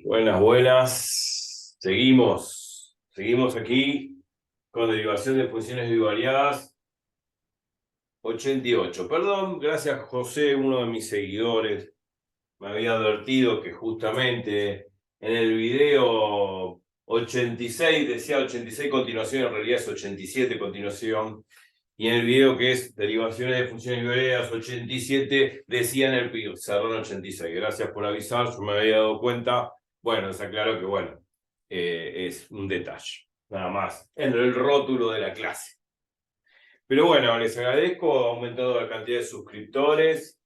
Buenas, buenas. Seguimos aquí con derivación de funciones bivariadas 88. Perdón, gracias José, uno de mis seguidores, me había advertido que justamente en el video 86 decía 86 continuación, en realidad es 87 continuación. Y en el video que es derivaciones de funciones bivariadas 87 decía en el pizarrón 86. Gracias por avisar, yo me había dado cuenta. Bueno, se aclaró que bueno, es un detalle, nada más, en el rótulo de la clase. Pero bueno, les agradezco, ha aumentado la cantidad de suscriptores.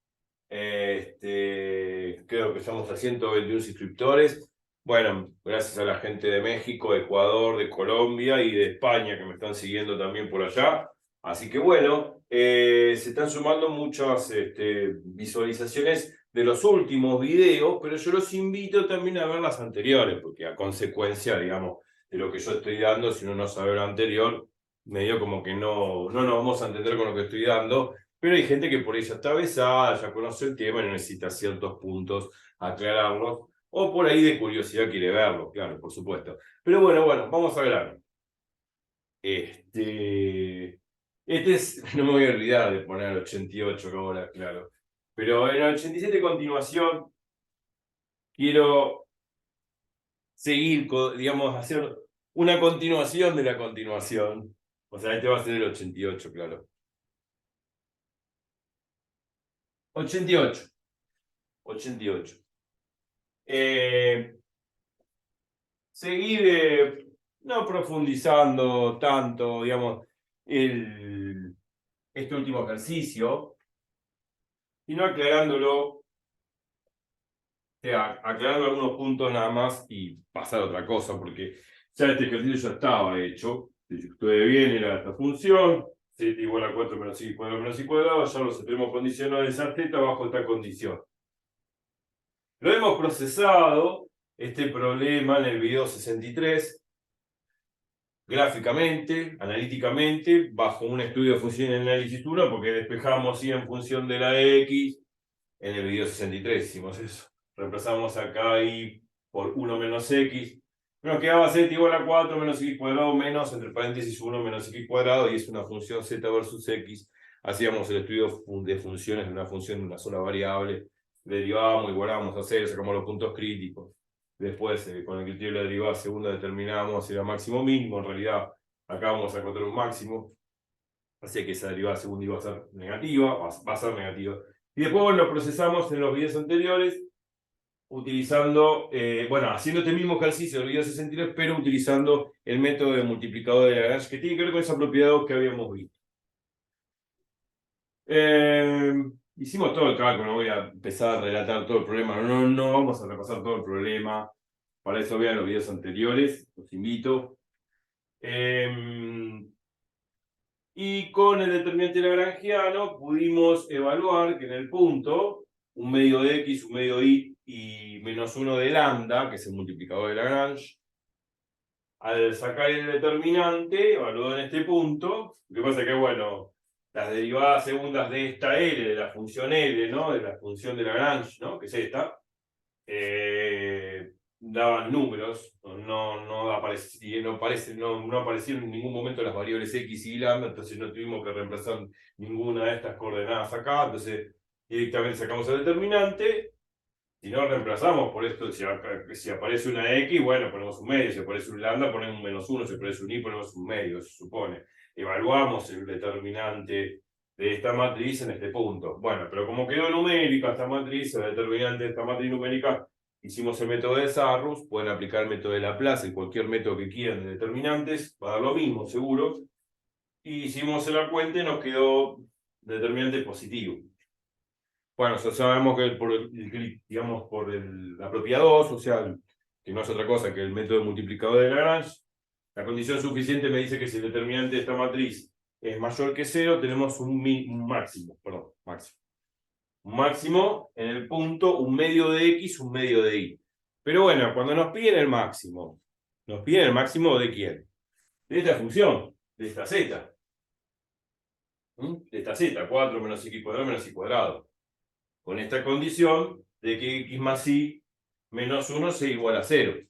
Creo que estamos a 121 suscriptores. Bueno, gracias a la gente de México, de Ecuador, de Colombia y de España que me están siguiendo también por allá. Así que bueno, se están sumando muchas visualizaciones de los últimos videos, pero yo los invito también a ver las anteriores, porque a consecuencia, digamos, de lo que yo estoy dando, si uno no sabe lo anterior, medio como que no nos vamos a entender con lo que estoy dando. Pero hay gente que por ahí ya está avesada, ya conoce el tema y no necesita ciertos puntos aclararlos. O por ahí de curiosidad quiere verlo, claro, por supuesto. Pero bueno, vamos a ver. No me voy a olvidar de poner el 88 ahora, claro. Pero en el 87 continuación quiero seguir, digamos, hacer una continuación de la continuación. O sea, este va a ser el 88, claro. 88. 88. Seguir no profundizando tanto, digamos, este último ejercicio, sino aclarándolo, aclarando algunos puntos nada más y pasar a otra cosa, porque ya este ejercicio ya estaba hecho. Si estuve bien, era esta función, z igual a 4 menos x cuadrado menos y cuadrado, ya lo tenemos condicionado de esa z bajo esta condición. Lo hemos procesado, este problema, en el video 63, gráficamente, analíticamente, bajo un estudio de función y análisis 1, porque despejamos y en función de la X, en el video 63 hicimos eso. Reemplazamos acá y por 1 menos X. Nos quedaba z igual a 4 menos x cuadrado menos, entre paréntesis 1 menos x cuadrado, y es una función z versus x. Hacíamos el estudio de funciones de una función de una sola variable. Derivábamos, igualábamos a cero, sacamos los puntos críticos. Después, con el criterio de la derivada segunda, determinábamos si era máximo o mínimo. En realidad, acá vamos a encontrar un máximo. Así que esa derivada segunda iba a ser negativa, va a ser negativa. Y después, bueno, lo procesamos en los videos anteriores, utilizando, haciendo este mismo ejercicio del video 63, pero utilizando el método de multiplicador de Lagrange, que tiene que ver con esa propiedad que habíamos visto. Hicimos todo el cálculo, no voy a empezar a relatar todo el problema, no vamos a repasar todo el problema. Para eso vean los videos anteriores, los invito. Y con el determinante lagrangiano pudimos evaluar que en el punto, un medio de x, un medio de y menos 1 de lambda, que es el multiplicador de Lagrange, al sacar el determinante, evaluado en este punto, lo que pasa es que, bueno, las derivadas segundas de esta L, de la función L, ¿no? De la función de Lagrange, ¿no? Que es esta, daban números, no aparecieron en ningún momento las variables x y lambda, entonces no tuvimos que reemplazar ninguna de estas coordenadas acá, entonces directamente sacamos el determinante. Si no reemplazamos por esto, si aparece una X, bueno, ponemos un medio, si aparece un lambda, ponemos un menos 1, si aparece un Y, ponemos un medio, se supone. Evaluamos el determinante de esta matriz en este punto. Bueno, pero como quedó numérica esta matriz, el determinante de esta matriz numérica, hicimos el método de Sarrus, pueden aplicar el método de Laplace y cualquier método que quieran de determinantes, va a dar lo mismo, seguro. Y hicimos la cuenta y nos quedó determinante positivo. Bueno, ya sabemos que digamos, la propiedad 2, o sea, que no es otra cosa que el método multiplicador de Lagrange, la condición suficiente me dice que si el determinante de esta matriz es mayor que 0, tenemos un máximo. Un máximo en el punto, un medio de x, un medio de y. Pero bueno, cuando nos piden el máximo, ¿nos piden el máximo de quién? De esta función, de esta z. De esta z, 4 menos x cuadrado menos y cuadrado. Con esta condición de que x más y menos 1 sea igual a 0. O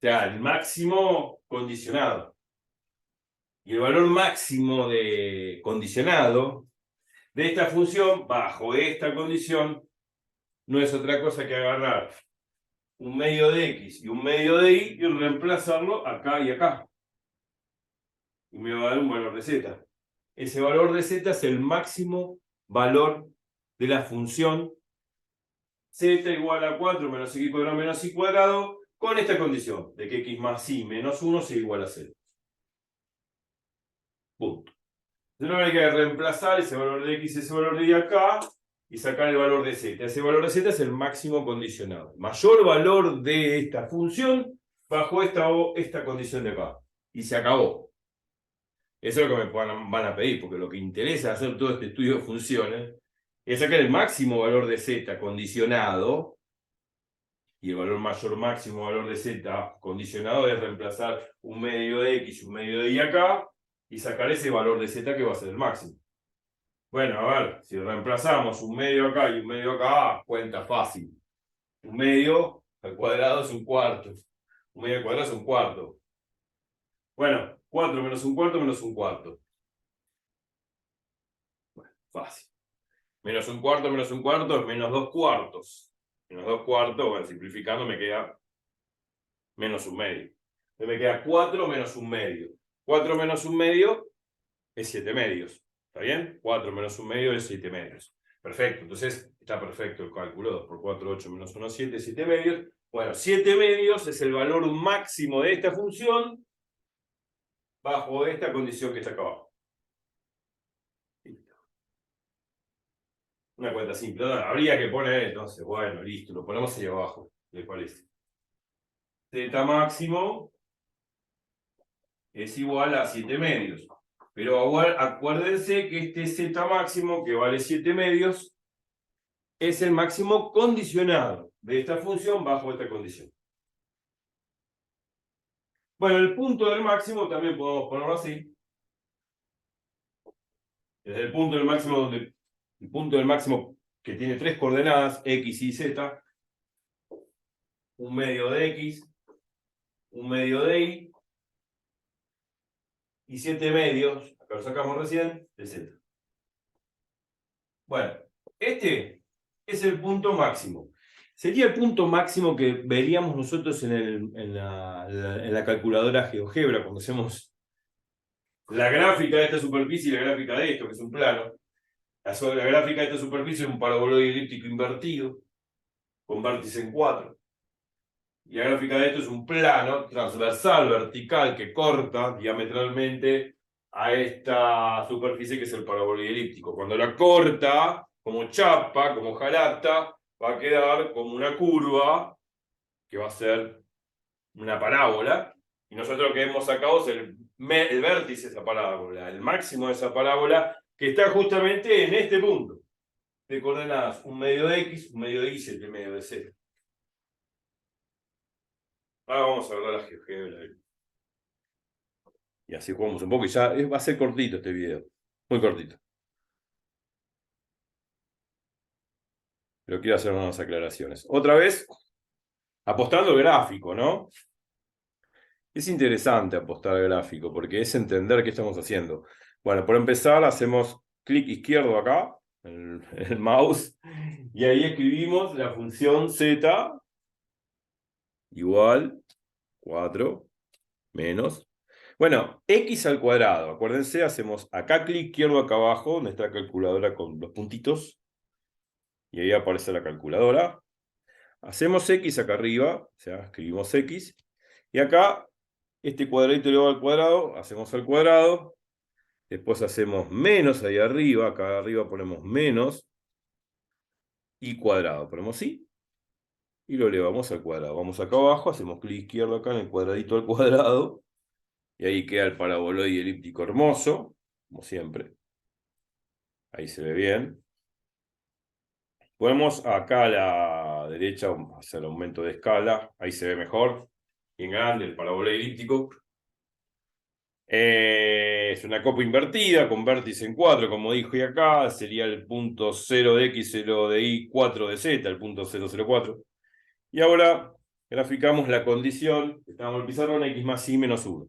sea, el máximo condicionado. Y el valor máximo de condicionado de esta función, bajo esta condición, no es otra cosa que agarrar un medio de x y un medio de y reemplazarlo acá y acá. Y me va a dar un valor de z. Ese valor de z es el máximo valor de la función z igual a 4 menos x cuadrado menos y cuadrado con esta condición de que x más y menos 1 sea igual a 0. Punto. Entonces hay que reemplazar ese valor de x y ese valor de y acá y sacar el valor de z. Ese valor de z es el máximo condicionado. Mayor valor de esta función bajo esta condición de acá. Y se acabó. Eso es lo que me van a pedir, porque lo que interesa hacer todo este estudio de funciones es sacar el máximo valor de z condicionado, y el valor mayor máximo valor de z condicionado es reemplazar un medio de x y un medio de y acá, y sacar ese valor de z que va a ser el máximo. Bueno, a ver, si reemplazamos un medio acá y un medio acá, cuenta fácil. Un medio al cuadrado es un cuarto. Un medio al cuadrado es un cuarto. Bueno, 4 menos un cuarto menos un cuarto. Bueno, fácil. Menos un cuarto es menos 2 cuartos. Menos 2 cuartos, bueno, simplificando me queda menos un medio. Me queda 4 menos un medio. 4 menos un medio es 7 medios. ¿Está bien? 4 menos un medio es 7 medios. Perfecto, entonces está perfecto el cálculo. 2 por 4, 8 menos 1, 7, 7 medios. Bueno, 7 medios es el valor máximo de esta función bajo esta condición que está acá abajo. Listo. Una cuenta simple. No, habría que poner entonces, bueno, listo, lo ponemos ahí abajo. ¿Le parece? Z máximo es igual a 7 medios. Pero acuérdense que este Z máximo, que vale 7 medios, es el máximo condicionado de esta función bajo esta condición. Bueno, el punto del máximo también podemos ponerlo así. Desde el punto del máximo, el punto del máximo que tiene 3 coordenadas, x y z, un medio de x, un medio de y 7 medios, acá lo sacamos recién, de z. Bueno, este es el punto máximo. Sería el punto máximo que veríamos nosotros en la calculadora GeoGebra, cuando hacemos la gráfica de esta superficie y la gráfica de esto, que es un plano. La gráfica de esta superficie es un paraboloide elíptico invertido, con vértice en 4. Y la gráfica de esto es un plano transversal, vertical, que corta diametralmente a esta superficie que es el paraboloide elíptico. Cuando la corta, como chapa, como jalata, va a quedar como una curva que va a ser una parábola. Y nosotros lo que hemos sacado es el vértice de esa parábola, el máximo de esa parábola, que está justamente en este punto. De coordenadas un medio de x, un medio de y, 7 medio de z. Ahora vamos a ver la GeoGebra. Y así jugamos un poco y ya va a ser cortito este video. Muy cortito. Pero quiero hacer unas aclaraciones. Otra vez, apostando al gráfico, ¿no? Es interesante apostar al gráfico porque es entender qué estamos haciendo. Bueno, por empezar, hacemos clic izquierdo acá, en el mouse, y ahí escribimos la función z igual 4 menos. Bueno, x al cuadrado. Acuérdense, hacemos acá clic izquierdo acá abajo, donde está la calculadora con los puntitos. Y ahí aparece la calculadora. Hacemos x acá arriba, o sea, escribimos x. Y acá, este cuadradito elevado al cuadrado, hacemos al cuadrado. Después hacemos menos ahí arriba, acá arriba ponemos menos. Y cuadrado, ponemos y. Y lo elevamos al cuadrado. Vamos acá abajo, hacemos clic izquierdo acá en el cuadradito al cuadrado. Y ahí queda el paraboloide elíptico hermoso, como siempre. Ahí se ve bien. Podemos acá a la derecha hacer aumento de escala. Ahí se ve mejor. Bien grande el paraboloide elíptico. Es una copa invertida con vértice en 4, como dije acá, sería el punto 0 de X, 0 de Y, 4 de Z, el punto 004. Y ahora graficamos la condición, estamos en el pizarrón, X más Y menos 1.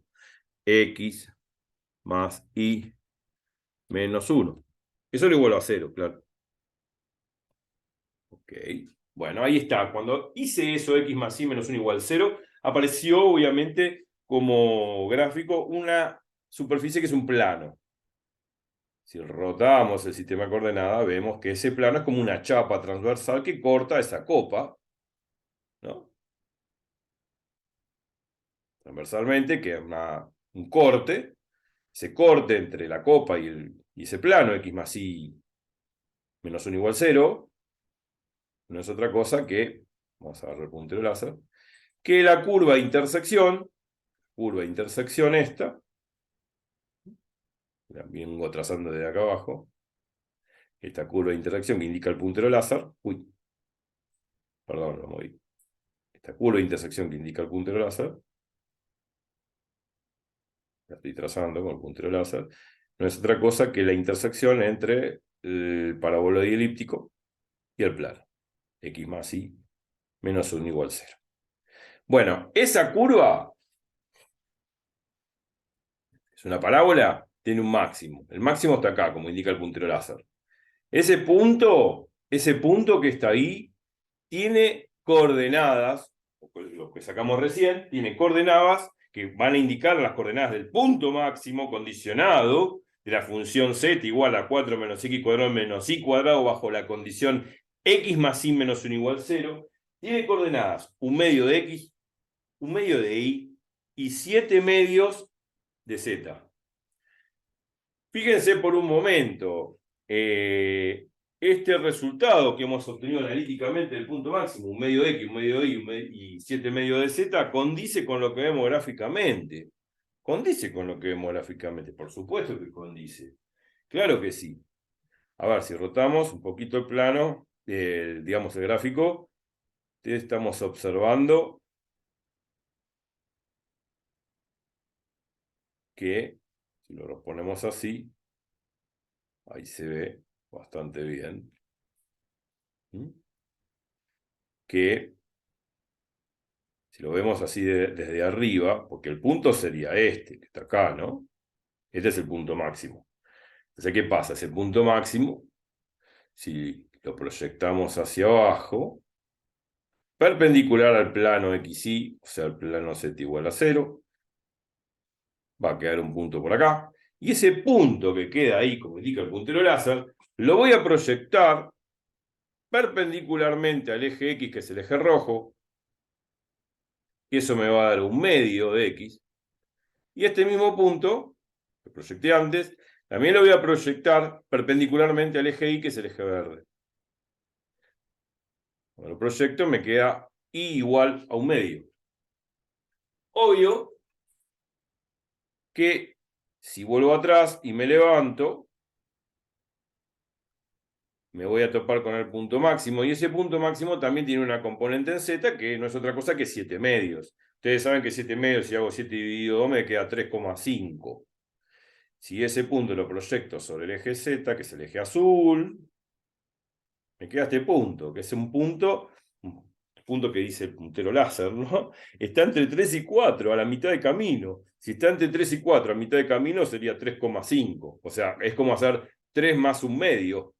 X más Y menos 1. Eso lo igual a 0, claro. Ok. Bueno, ahí está. Cuando hice eso, X más Y menos 1 igual a 0, apareció obviamente como gráfico una superficie que es un plano. Si rotamos el sistema de coordenadas, vemos que ese plano es como una chapa transversal que corta esa copa, ¿no? Transversalmente, que es un corte. Ese corte entre la copa y ese plano, X más Y menos 1 igual a 0, no es otra cosa que, vamos a ver el puntero láser, que la curva de intersección esta, la vengo trazando desde acá abajo, esta curva de intersección que indica el puntero láser, perdón, lo moví. Esta curva de intersección que indica el puntero láser, la estoy trazando con el puntero láser, no es otra cosa que la intersección entre el paraboloide elíptico y el plano. X más Y menos 1 igual a 0. Bueno, esa curva es una parábola, tiene un máximo. El máximo está acá, como indica el puntero láser. Ese punto que está ahí, tiene coordenadas, lo que sacamos recién, tiene coordenadas que van a indicar las coordenadas del punto máximo condicionado de la función z igual a 4 menos x cuadrado menos y cuadrado bajo la condición x más y menos 1 igual a 0. Tiene coordenadas un medio de x, un medio de y 7 medios de z. Fíjense por un momento, este resultado que hemos obtenido analíticamente del punto máximo, un medio de X, un medio de Y y 7 medios de Z, condice con lo que vemos gráficamente. ¿Condice con lo que vemos gráficamente? Por supuesto que condice. Claro que sí. A ver, si rotamos un poquito el plano, digamos el gráfico, estamos observando que, si lo ponemos así, ahí se ve bastante bien. Que si lo vemos así desde arriba, porque el punto sería este, que está acá, ¿no? Este es el punto máximo. Entonces, ¿qué pasa? Ese punto máximo, si lo proyectamos hacia abajo, perpendicular al plano XY, o sea, al plano Z igual a 0, va a quedar un punto por acá. Y ese punto que queda ahí, como indica el puntero láser, lo voy a proyectar perpendicularmente al eje X, que es el eje rojo, y eso me va a dar un medio de X. Y este mismo punto, que proyecté antes, también lo voy a proyectar perpendicularmente al eje Y, que es el eje verde. Cuando lo proyecto me queda Y igual a un medio. Obvio que si vuelvo atrás y me levanto, me voy a topar con el punto máximo, y ese punto máximo también tiene una componente en Z que no es otra cosa que 7 medios. Ustedes saben que 7 medios, si hago 7 dividido 2, me queda 3,5. Si ese punto lo proyecto sobre el eje Z, que es el eje azul, me queda este punto, que es un punto que dice el puntero láser, ¿no? Está entre 3 y 4, a la mitad de camino. Si está entre 3 y 4, a mitad de camino sería 3,5. O sea, es como hacer 3 más un medio.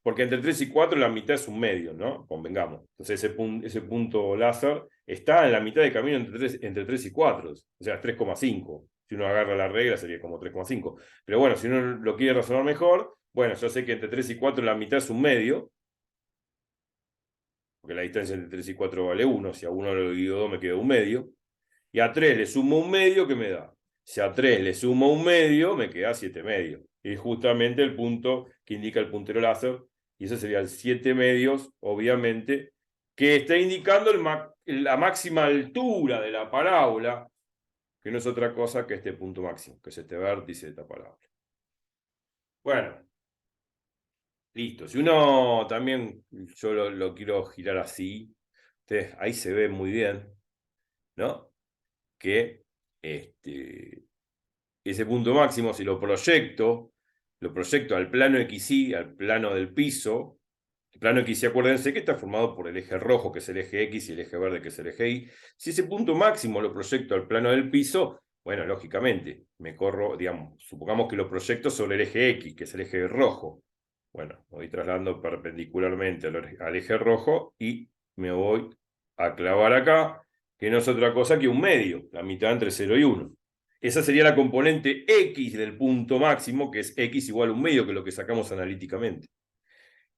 Porque entre 3 y 4 la mitad es un medio, ¿no? Convengamos. Entonces ese punto láser está en la mitad de camino entre 3 y 4. O sea, es 3,5. Si uno agarra la regla sería como 3,5. Pero bueno, si uno lo quiere razonar mejor, bueno, yo sé que entre 3 y 4 la mitad es un medio, porque la distancia entre 3 y 4 vale 1, si a 1 lo divido 2 me queda un medio, y a 3 le sumo un medio, ¿qué me da? Si a 3 le sumo un medio, me queda 7 medios. Y es justamente el punto que indica el puntero láser, y eso sería el 7 medios, obviamente, que está indicando la máxima altura de la parábola, que no es otra cosa que este punto máximo, que es este vértice de esta parábola. Bueno, listo. Si uno también, yo lo quiero girar así, ahí se ve muy bien, ¿no? Que ese punto máximo, si lo proyecto al plano XY, al plano del piso. El plano XY, acuérdense que está formado por el eje rojo, que es el eje X, y el eje verde, que es el eje Y. Si ese punto máximo lo proyecto al plano del piso, bueno, lógicamente, me corro, digamos, supongamos que lo proyecto sobre el eje X, que es el eje rojo. Bueno, me voy trasladando perpendicularmente al eje rojo y me voy a clavar acá, que no es otra cosa que un medio, la mitad entre 0 y 1. Esa sería la componente X del punto máximo, que es X igual a un medio, que es lo que sacamos analíticamente.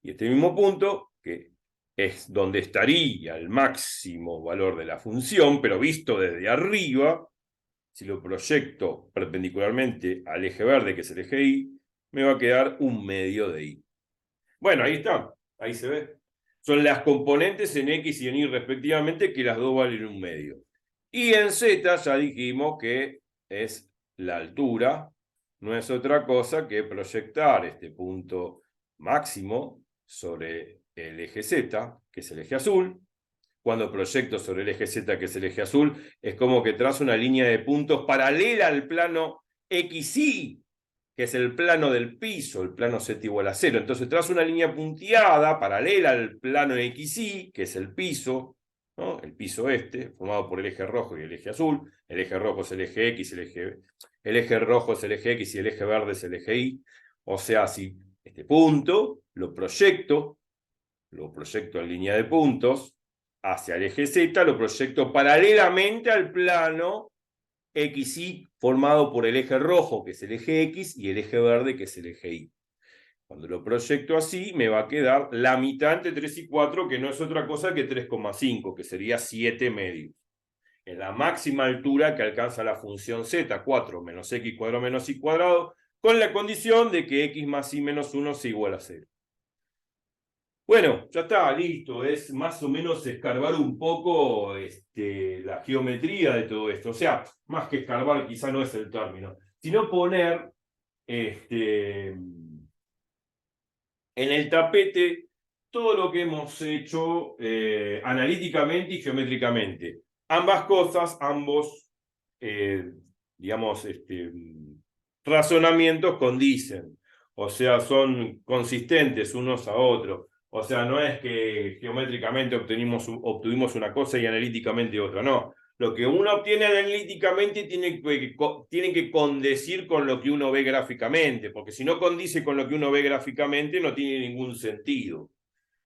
Y este mismo punto, que es donde estaría el máximo valor de la función, pero visto desde arriba, si lo proyecto perpendicularmente al eje verde, que es el eje Y, me va a quedar un medio de Y. Bueno, ahí está, ahí se ve. Son las componentes en X y en Y respectivamente, que las dos valen un medio. Y en Z ya dijimos que es la altura, no es otra cosa que proyectar este punto máximo sobre el eje Z, que es el eje azul. Cuando proyecto sobre el eje Z, que es el eje azul, es como que trazo una línea de puntos paralela al plano XY, que es el plano del piso, el plano Z igual a 0. Entonces trazo una línea punteada paralela al plano XY, que es el piso, ¿no? El piso este, formado por el eje rojo y el eje azul. El eje rojo es el eje X, el eje rojo es el eje X y el eje verde es el eje Y. O sea, si este punto lo proyecto en línea de puntos hacia el eje Z, lo proyecto paralelamente al plano XY formado por el eje rojo, que es el eje X, y el eje verde, que es el eje Y. Cuando lo proyecto así, me va a quedar la mitad entre 3 y 4, que no es otra cosa que 3,5, que sería 7 medios. En la máxima altura que alcanza la función z, 4 menos x cuadrado menos y cuadrado, con la condición de que x más y menos 1 sea igual a 0. Bueno, ya está, listo. Es más o menos escarbar un poco la geometría de todo esto. O sea, más que escarbar, quizá no es el término, sino poner en el tapete todo lo que hemos hecho analíticamente y geométricamente. Ambas cosas, ambos, digamos, razonamientos condicen. O sea, son consistentes unos a otros. O sea, no es que geométricamente obtuvimos una cosa y analíticamente otra, no. Lo que uno obtiene analíticamente tiene que condecir con lo que uno ve gráficamente, porque si no condice con lo que uno ve gráficamente no tiene ningún sentido.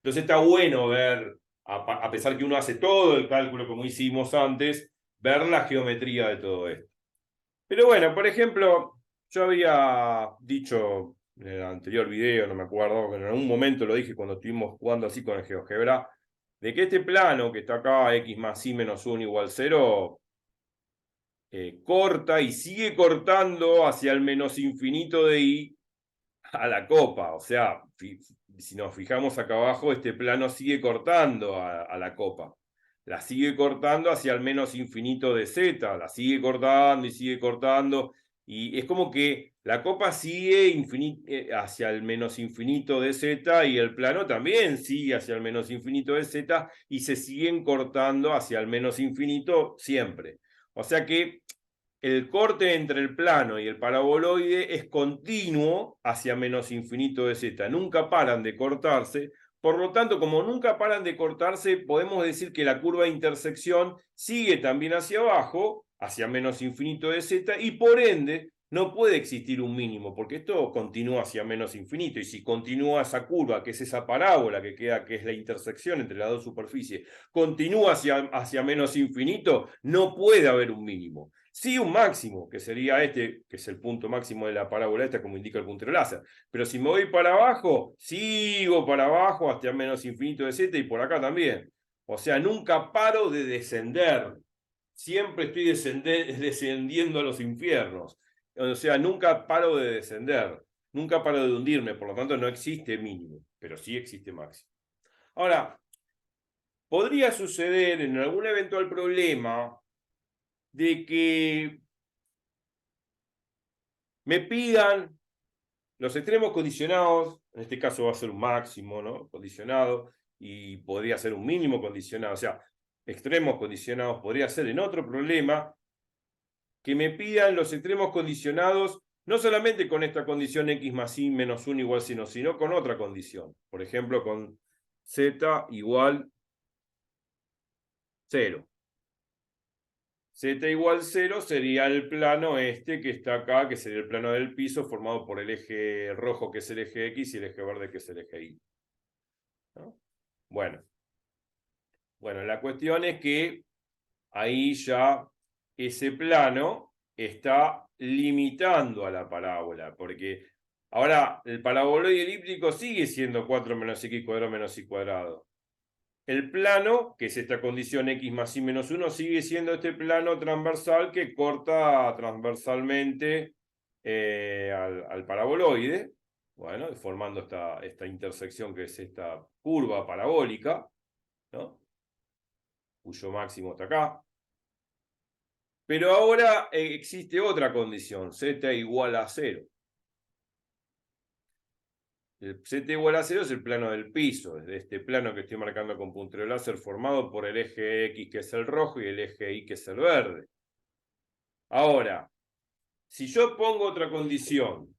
Entonces está bueno ver, a pesar que uno hace todo el cálculo como hicimos antes, ver la geometría de todo esto. Pero bueno, por ejemplo, yo había dicho en el anterior video, no me acuerdo, en algún momento lo dije cuando estuvimos jugando así con el GeoGebra, de que este plano que está acá, x más y menos 1 igual 0, corta y sigue cortando hacia el menos infinito de y a la copa. O sea, si nos fijamos acá abajo, este plano sigue cortando a la copa. La sigue cortando hacia el menos infinito de z, la sigue cortando y sigue cortando. Y es como que la copa sigue hacia el menos infinito de z y el plano también sigue hacia el menos infinito de z y se siguen cortando hacia el menos infinito siempre. O sea que el corte entre el plano y el paraboloide es continuo hacia menos infinito de z. Nunca paran de cortarse. Por lo tanto, como nunca paran de cortarse, podemos decir que la curva de intersección sigue también hacia abajo, hacia menos infinito de z, y por ende no puede existir un mínimo, porque esto continúa hacia menos infinito, y si continúa esa curva, que es esa parábola que queda, que es la intersección entre las dos superficies, continúa hacia menos infinito, no puede haber un mínimo. Sí, un máximo, que sería este, que es el punto máximo de la parábola esta, como indica el puntero láser. Pero si me voy para abajo, sigo para abajo hasta menos infinito de z y por acá también. O sea, nunca paro de descender. Siempre estoy descendiendo a los infiernos. O sea, nunca paro de descender. Nunca paro de hundirme. Por lo tanto, no existe mínimo, pero sí existe máximo. Ahora, podría suceder en algún eventual problema de que me pidan los extremos condicionados, en este caso va a ser un máximo, ¿no? Condicionado, y podría ser un mínimo condicionado, o sea, extremos condicionados podría ser en otro problema, que me pidan los extremos condicionados, no solamente con esta condición x más y menos 1 igual sino con otra condición. Por ejemplo, con z igual 0. Z igual 0 sería el plano este que está acá, que sería el plano del piso, formado por el eje rojo, que es el eje X, y el eje verde, que es el eje Y. ¿No? Bueno, la cuestión es que ahí ya ese plano está limitando a la parábola, porque ahora el paraboloide elíptico sigue siendo 4 menos x cuadrado menos y cuadrado. El plano, que es esta condición x más y menos 1, sigue siendo este plano transversal que corta transversalmente al paraboloide, bueno, formando esta intersección que es esta curva parabólica, ¿no? Cuyo máximo está acá. Pero ahora existe otra condición, z igual a 0. El z igual a 0 es el plano del piso, es de este plano que estoy marcando con puntero láser, formado por el eje X, que es el rojo, y el eje Y, que es el verde. Ahora, si yo pongo otra condición,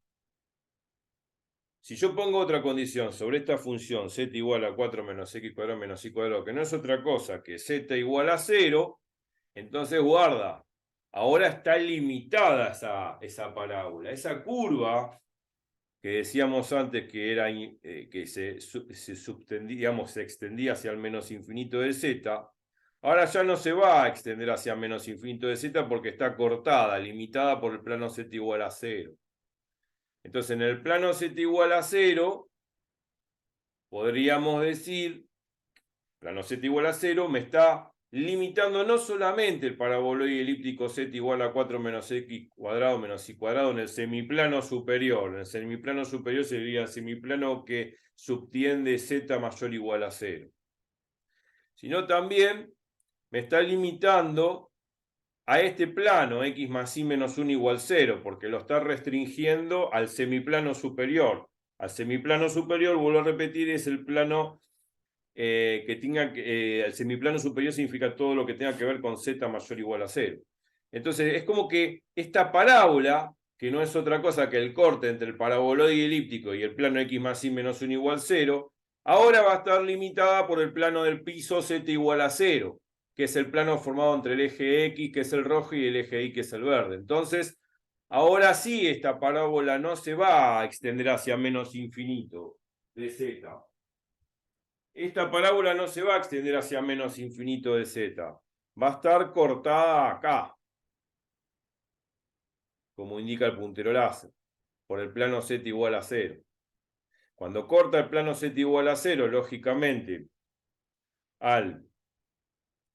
sobre esta función z igual a 4 menos x cuadrado menos y cuadrado, que no es otra cosa que z igual a 0, entonces guarda, ahora está limitada esa parábola, esa curva que decíamos antes que era que se extendía hacia el menos infinito de z, ahora ya no se va a extender hacia menos infinito de z porque está cortada, limitada por el plano z igual a 0. Entonces, en el plano z igual a 0, podríamos decir, plano z igual a 0 me está limitando no solamente el paraboloide elíptico z igual a 4 menos x cuadrado menos y cuadrado en el semiplano superior. En el semiplano superior sería el semiplano que subtiende z mayor o igual a 0. Sino también me está limitando a este plano x más y menos 1 igual 0, porque lo está restringiendo al semiplano superior. Al semiplano superior, vuelvo a repetir, es el plano que tenga el semiplano superior significa todo lo que tenga que ver con z mayor o igual a 0. Entonces es como que esta parábola, que no es otra cosa que el corte entre el paraboloide elíptico y el plano x más y menos 1 igual 0, ahora va a estar limitada por el plano del piso z igual a 0, que es el plano formado entre el eje X, que es el rojo, y el eje Y, que es el verde. Entonces, ahora sí esta parábola no se va a extender hacia menos infinito de z. Esta parábola no se va a extender hacia menos infinito de z. Va a estar cortada acá, como indica el puntero láser, por el plano z igual a 0. Cuando corta el plano z igual a 0, lógicamente, al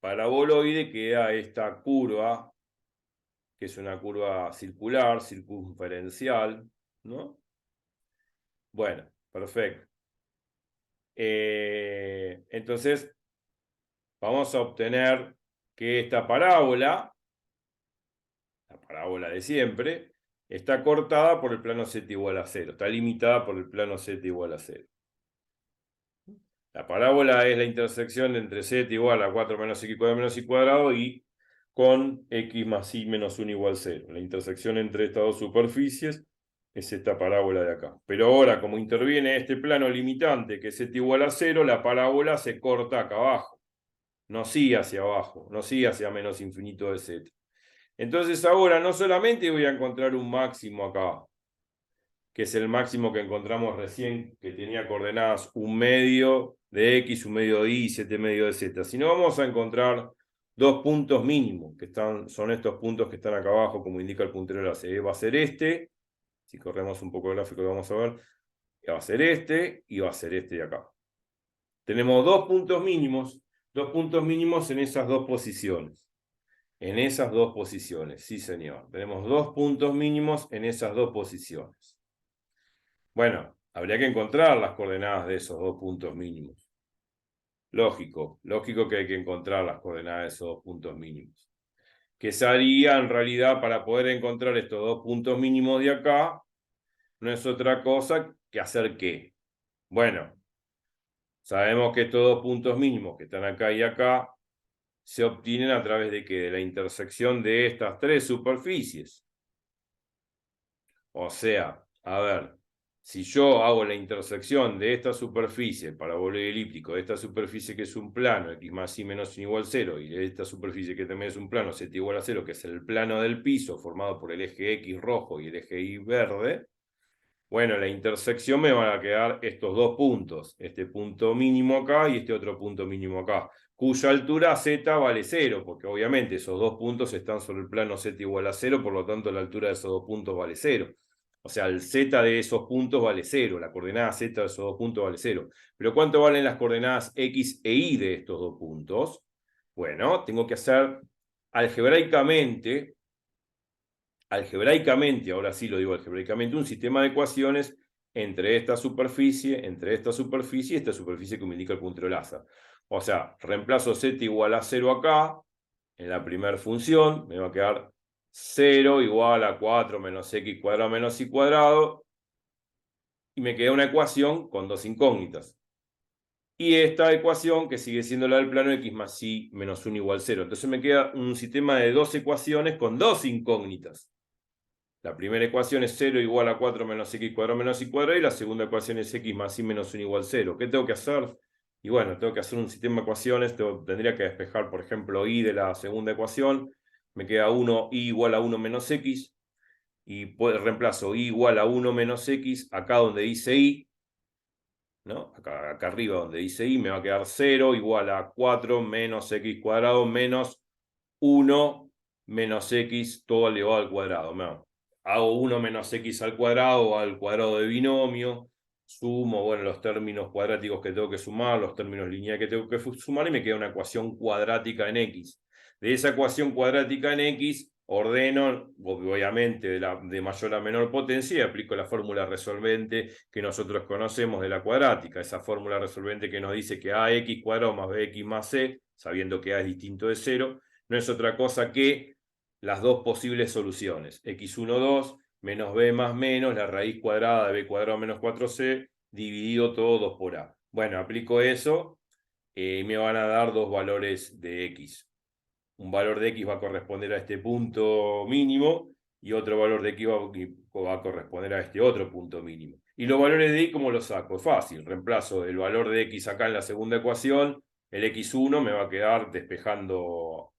paraboloide queda esta curva, que es una curva circular, circunferencial, ¿no? Bueno, perfecto. Entonces, vamos a obtener que esta parábola, la parábola de siempre, está cortada por el plano z igual a 0, está limitada por el plano z igual a 0. La parábola es la intersección entre z igual a 4 menos x cuadrado menos y cuadrado y con x más y menos 1 igual 0. La intersección entre estas dos superficies es esta parábola de acá. Pero ahora, como interviene este plano limitante, que es z igual a 0, la parábola se corta acá abajo. No sigue hacia abajo, no sigue hacia menos infinito de z. Entonces ahora no solamente voy a encontrar un máximo acá, que es el máximo que encontramos recién, que tenía coordenadas 1/2 de x, 1/2 de y, 7/2 de z, sino vamos a encontrar dos puntos mínimos, que son estos puntos que están acá abajo, como indica el puntero láser. Va a ser este, si corremos un poco el gráfico lo vamos a ver, va a ser este y va a ser este de acá. Tenemos dos puntos mínimos en esas dos posiciones. En esas dos posiciones, sí señor. Tenemos dos puntos mínimos en esas dos posiciones. Bueno, habría que encontrar las coordenadas de esos dos puntos mínimos. Lógico que hay que encontrar las coordenadas de esos dos puntos mínimos. ¿Qué se haría en realidad para poder encontrar estos dos puntos mínimos de acá? No es otra cosa que hacer ¿qué? Bueno, sabemos que estos dos puntos mínimos que están acá y acá se obtienen a través de ¿qué? De la intersección de estas tres superficies. O sea, a ver, si yo hago la intersección de esta superficie, parabólico elíptico, de esta superficie que es un plano, x más y menos y igual a 0, y de esta superficie que también es un plano, z igual a 0, que es el plano del piso formado por el eje x rojo y el eje y verde, bueno, la intersección me van a quedar estos dos puntos, este punto mínimo acá y este otro punto mínimo acá, cuya altura z vale 0, porque obviamente esos dos puntos están sobre el plano z igual a 0, por lo tanto la altura de esos dos puntos vale 0. O sea, el z de esos puntos vale 0, la coordenada z de esos dos puntos vale 0. Pero ¿cuánto valen las coordenadas x e y de estos dos puntos? Bueno, tengo que hacer algebraicamente, ahora sí lo digo algebraicamente, un sistema de ecuaciones entre esta superficie y esta superficie que me indica el puntero láser. O sea, reemplazo z igual a 0 acá, en la primera función, me va a quedar 0 igual a 4 menos x cuadrado menos y cuadrado, y me queda una ecuación con dos incógnitas. Y esta ecuación, que sigue siendo la del plano x más y menos 1 igual a 0. Entonces me queda un sistema de dos ecuaciones con dos incógnitas. La primera ecuación es 0 igual a 4 menos x cuadrado menos y cuadrado, y la segunda ecuación es x más y menos 1 igual a 0. ¿Qué tengo que hacer? Y bueno, tengo que hacer un sistema de ecuaciones, tendría que despejar, por ejemplo, y de la segunda ecuación, me queda 1 y igual a 1 menos x, y reemplazo y igual a 1 menos x, acá donde dice y, ¿no? Acá arriba donde dice y, me va a quedar 0 igual a 4 menos x cuadrado menos 1 menos x todo elevado al cuadrado. ¿No? Hago 1 menos x al cuadrado de binomio, sumo, bueno, los términos cuadráticos que tengo que sumar, los términos lineales que tengo que sumar, y me queda una ecuación cuadrática en x. De esa ecuación cuadrática en x, ordeno, obviamente, de mayor a menor potencia, y aplico la fórmula resolvente que nosotros conocemos de la cuadrática, esa fórmula resolvente que nos dice que ax cuadrado más bx más c, sabiendo que a es distinto de 0, no es otra cosa que las dos posibles soluciones, x1, 2, menos b más menos, la raíz cuadrada de b cuadrado menos 4c, dividido todo 2 por a. Bueno, aplico eso, me van a dar dos valores de x. Un valor de x va a corresponder a este punto mínimo, y otro valor de x va a corresponder a este otro punto mínimo. Y los valores de y, ¿cómo los saco? Es fácil, reemplazo el valor de x acá en la segunda ecuación, el x1 me va a quedar despejando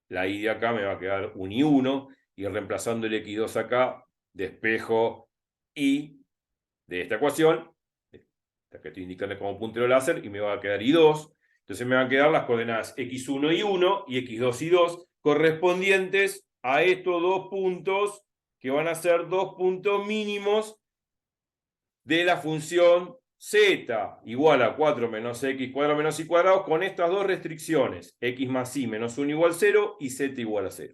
la y de acá, me va a quedar un y 1, y reemplazando el x2 acá, despejo y de esta ecuación, la que estoy indicando como puntero láser, y me va a quedar y2. Entonces me van a quedar las coordenadas x1 y 1 y x2 y 2 correspondientes a estos dos puntos, que van a ser dos puntos mínimos de la función z igual a 4 menos x cuadrado menos y cuadrado, con estas dos restricciones, x más y menos 1 igual a 0 y z igual a 0.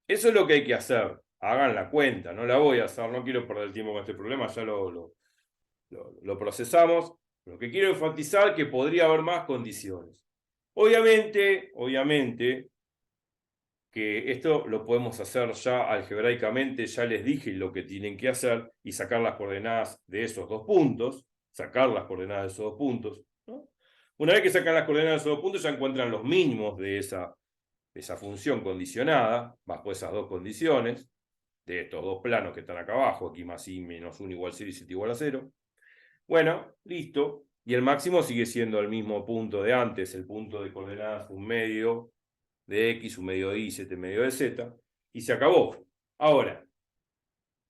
Eso es lo que hay que hacer. Hagan la cuenta, no la voy a hacer, no quiero perder el tiempo con este problema, ya lo procesamos. Lo que quiero enfatizar es que podría haber más condiciones. Obviamente, que esto lo podemos hacer ya algebraicamente, ya les dije lo que tienen que hacer, y sacar las coordenadas de esos dos puntos, ¿no? Una vez que sacan las coordenadas de esos dos puntos, ya encuentran los mínimos de esa función condicionada, bajo esas dos condiciones, de estos dos planos que están acá abajo, aquí más y menos 1 igual a 0 y z igual a 0. Bueno, listo. Y el máximo sigue siendo el mismo punto de antes, el punto de coordenadas un medio de x, un medio de y, 7 medio de z, y se acabó. Ahora,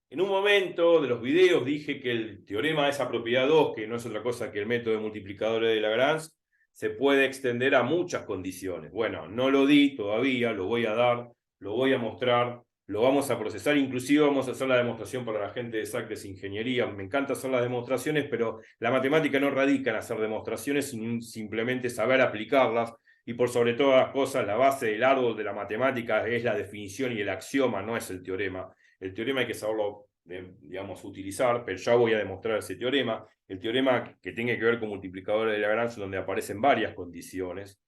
en un momento de los videos dije que el teorema de esa propiedad 2, que no es otra cosa que el método de multiplicadores de Lagrange, se puede extender a muchas condiciones. Bueno, no lo di todavía, lo voy a dar, lo voy a mostrar, lo vamos a procesar, inclusive vamos a hacer la demostración para la gente de SACRES Ingeniería. Me encanta hacer las demostraciones, pero la matemática no radica en hacer demostraciones, sino simplemente saber aplicarlas. Y por sobre todas las cosas, la base del árbol de la matemática es la definición y el axioma, no es el teorema. El teorema hay que saberlo, digamos, utilizar, pero ya voy a demostrar ese teorema. El teorema que tiene que ver con multiplicadores de Lagrange, donde aparecen varias condiciones.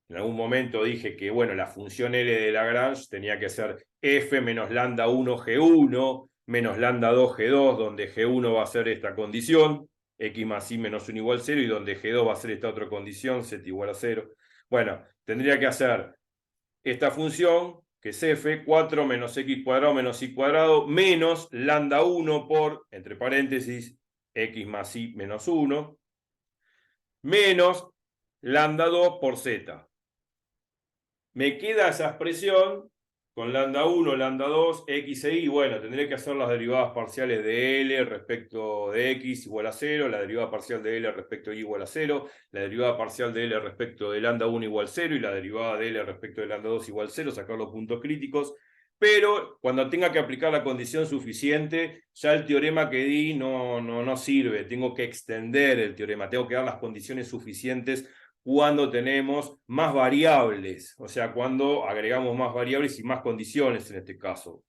En algún momento dije que, bueno, la función L de Lagrange tenía que ser f menos lambda 1 G1 menos lambda 2 G2, donde G1 va a ser esta condición, x más y menos 1 igual a 0, y donde G2 va a ser esta otra condición, z igual a 0. Bueno, tendría que hacer esta función, que es f, 4 menos x cuadrado menos y cuadrado, menos lambda 1 por, entre paréntesis, x más y menos 1, menos lambda 2 por z. Me queda esa expresión con lambda 1, lambda 2, x e y. Bueno, tendré que hacer las derivadas parciales de L respecto de x igual a 0, la derivada parcial de L respecto de y igual a 0, la derivada parcial de L respecto de lambda 1 igual a 0 y la derivada de L respecto de lambda 2 igual a 0, sacar los puntos críticos. Pero cuando tenga que aplicar la condición suficiente, ya el teorema que di no sirve. Tengo que extender el teorema, tengo que dar las condiciones suficientes cuando tenemos más variables, o sea, cuando agregamos más variables y más condiciones en este caso.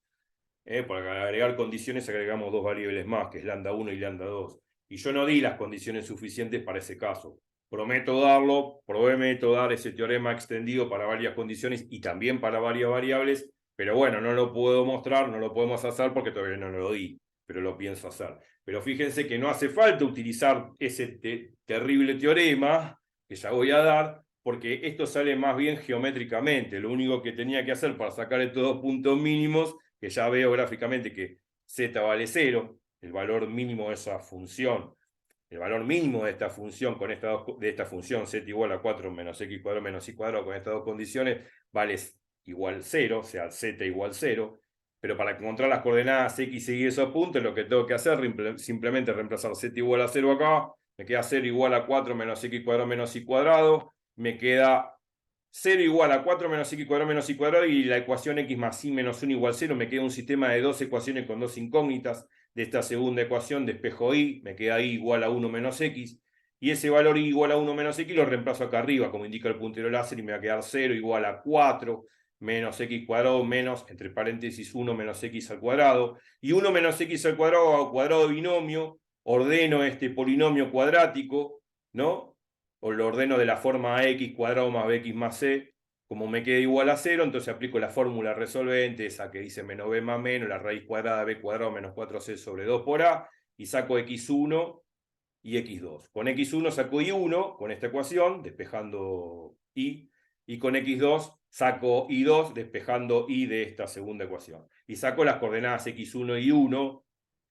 Para agregar condiciones agregamos dos variables más, que es lambda 1 y lambda 2. Y yo no di las condiciones suficientes para ese caso. Prometo dar ese teorema extendido para varias condiciones y también para varias variables, pero bueno, no lo puedo mostrar, no lo podemos hacer porque todavía no lo di, pero lo pienso hacer. Pero fíjense que no hace falta utilizar ese terrible teorema que ya voy a dar, porque esto sale más bien geométricamente. Lo único que tenía que hacer para sacar estos dos puntos mínimos, que ya veo gráficamente que z vale 0, el valor mínimo de esa función, el valor mínimo de esta función con de esta función z igual a 4 menos x cuadrado menos y cuadrado con estas dos condiciones vale igual 0, o sea, z igual 0. Pero para encontrar las coordenadas x y esos puntos, lo que tengo que hacer es simplemente reemplazar z igual a 0 acá, me queda 0 igual a 4 menos x cuadrado menos y cuadrado, me queda 0 igual a 4 menos x cuadrado menos y cuadrado y la ecuación x más y menos 1 igual 0, me queda un sistema de dos ecuaciones con dos incógnitas. De esta segunda ecuación despejo y, me queda y igual a 1 menos x, y ese valor y igual a 1 menos x lo reemplazo acá arriba, como indica el puntero láser, y me va a quedar 0 igual a 4 menos x cuadrado menos, entre paréntesis, 1 menos x al cuadrado, y 1 menos x al cuadrado de binomio, ordeno este polinomio cuadrático, ¿no? O lo ordeno de la forma x cuadrado más bx más c, como me queda igual a 0, entonces aplico la fórmula resolvente, esa que dice menos b más menos, la raíz cuadrada de b cuadrado menos 4c sobre 2 por a, y saco x1 y x2. Con x1 saco y1 con esta ecuación, despejando y con x2 saco y2 despejando y de esta segunda ecuación. Y saco las coordenadas x1 y 1,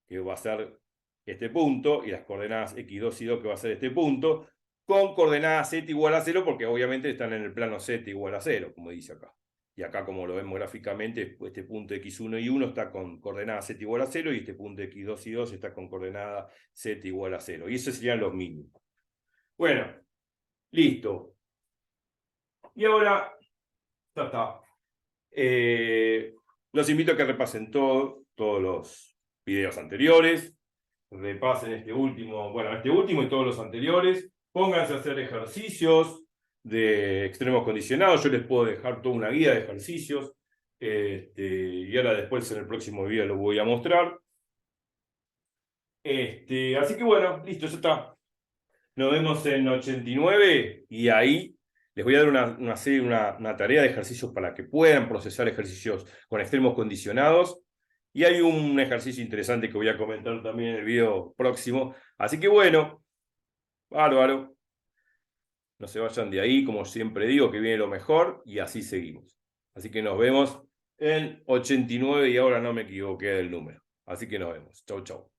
que va a ser este punto, y las coordenadas x2 y 2, que va a ser este punto, con coordenadas z igual a 0, porque obviamente están en el plano z igual a 0, como dice acá. Y acá, como lo vemos gráficamente, este punto x1 y 1 está con coordenada z igual a 0, y este punto x2 y 2 está con coordenada z igual a 0. Y esos serían los mínimos. Bueno, listo. Y ahora, ya está. Los invito a que repasen todos los videos anteriores. Repasen este último y todos los anteriores. Pónganse a hacer ejercicios de extremos condicionados. Yo les puedo dejar toda una guía de ejercicios. Y ahora después en el próximo video lo voy a mostrar. Así que bueno, listo, ya está. Nos vemos en 89 y ahí les voy a dar una tarea de ejercicios para que puedan procesar ejercicios con extremos condicionados. Y hay un ejercicio interesante que voy a comentar también en el video próximo. Así que bueno, bárbaro. No se vayan de ahí, como siempre digo, que viene lo mejor y así seguimos. Así que nos vemos en 89 y ahora no me equivoqué del número. Así que nos vemos. Chau, chau.